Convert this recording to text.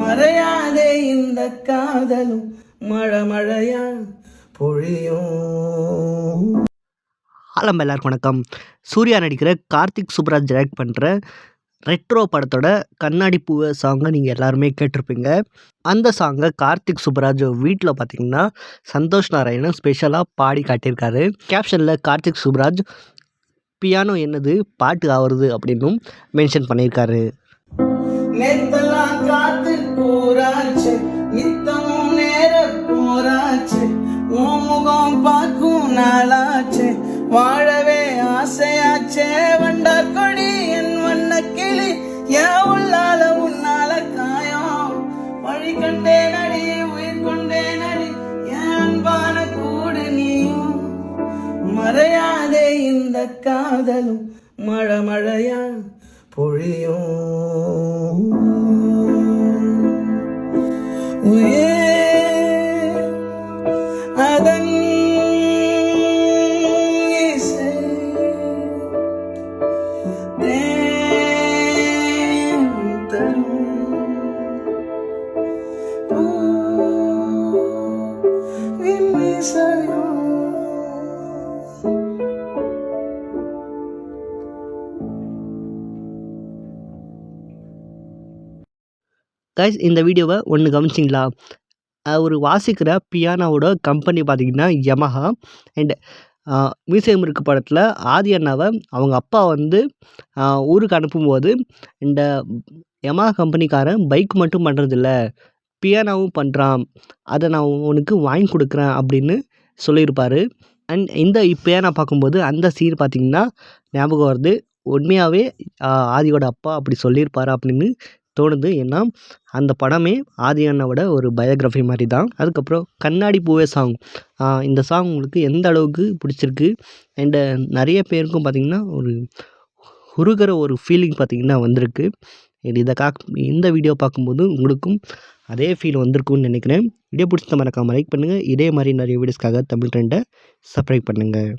மறையாதே இந்த காதலும் மழை மழையா பொழியும். ஆலம் எல்லாருக்கும் வணக்கம். சூர்யா நடிக்கிற கார்த்திக் சுப்ராஜ் டைரக்ட் பண்ணுற ரெட்ரோ படத்தோட கண்ணாடி பூவை சாங்கை நீங்கள் எல்லாருமே கேட்டிருப்பீங்க. அந்த சாங்கை கார்த்திக் சுப்ராஜ் வீட்டில் பார்த்தீங்கன்னா சந்தோஷ் நாராயணன் ஸ்பெஷலாக பாடி காட்டியிருக்காரு. கேப்ஷனில் கார்த்திக் சுப்ராஜ் பியானோ என்னது பாட்டு ஆவறது அப்படின்னும் மென்ஷன் பண்ணியிருக்காரு. நேத்தெல்லாம் காத்து போராச்சு, நித்தமும் நேர போராச்சு, உன் முகம் பார்க்கும் நாளாச்சு, வாழவே ஆசையாச்சே, வண்டா கொடி என் வண்ண கிளி, என் உள்ளால உன்னால காயம், வழி கண்டே நடி உயிர் கொண்டே நடி, என் அன்பான கூடு நீயும், மறையாதே இந்த காதலும் மழை மழையா பொழியும். அதன் இசை தேன் தரும் பூவின் இசையோ. கைஸ், இந்த வீடியோவை ஒன்று கவனிச்சிங்களா? ஒரு வாசிக்கிற பியானோவோட கம்பெனி பார்த்திங்கன்னா யமஹா. அண்ட் மியூசியம் இருக்க படத்தில் ஆதி அண்ணாவை அவங்க அப்பா வந்து ஊருக்கு அனுப்பும்போது இந்த யமஹா கம்பெனிக்காரன் பைக் மட்டும் பண்ணுறதில்ல, பியானோவும் பண்ணுறான், அதை நான் உனக்கு வாங்கி கொடுக்குறேன் அப்படின்னு சொல்லியிருப்பார். அண்ட் இந்த பியானோ பார்க்கும்போது அந்த சீன் பார்த்திங்கன்னா ஞாபகம் வருது. உண்மையாகவே ஆதியோட அப்பா அப்படி சொல்லியிருப்பார் அப்படின்னு தோணுது. ஏன்னா அந்த படமே ஆதி அண்ணாவோட ஒரு பயோகிராஃபி மாதிரி தான். அதுக்கப்புறம் கண்ணாடி பூவே சாங், இந்த சாங் உங்களுக்கு எந்த அளவுக்கு பிடிச்சிருக்கு? அண்டு நிறைய பேருக்கும் பார்த்திங்கன்னா ஒரு உருகிற ஒரு ஃபீலிங் பார்த்திங்கன்னா வந்திருக்கு. இந்த வீடியோ பார்க்கும்போது உங்களுக்கும் அதே ஃபீல் வந்திருக்கும்னு நினைக்கிறேன். வீடியோ பிடிச்சத மறக்காமல் லைக் பண்ணுங்கள். இதே மாதிரி நிறைய வீடியோஸ்க்காக தமிழ் ட்ரெண்டை சப்ஸ்கிரைப் பண்ணுங்கள்.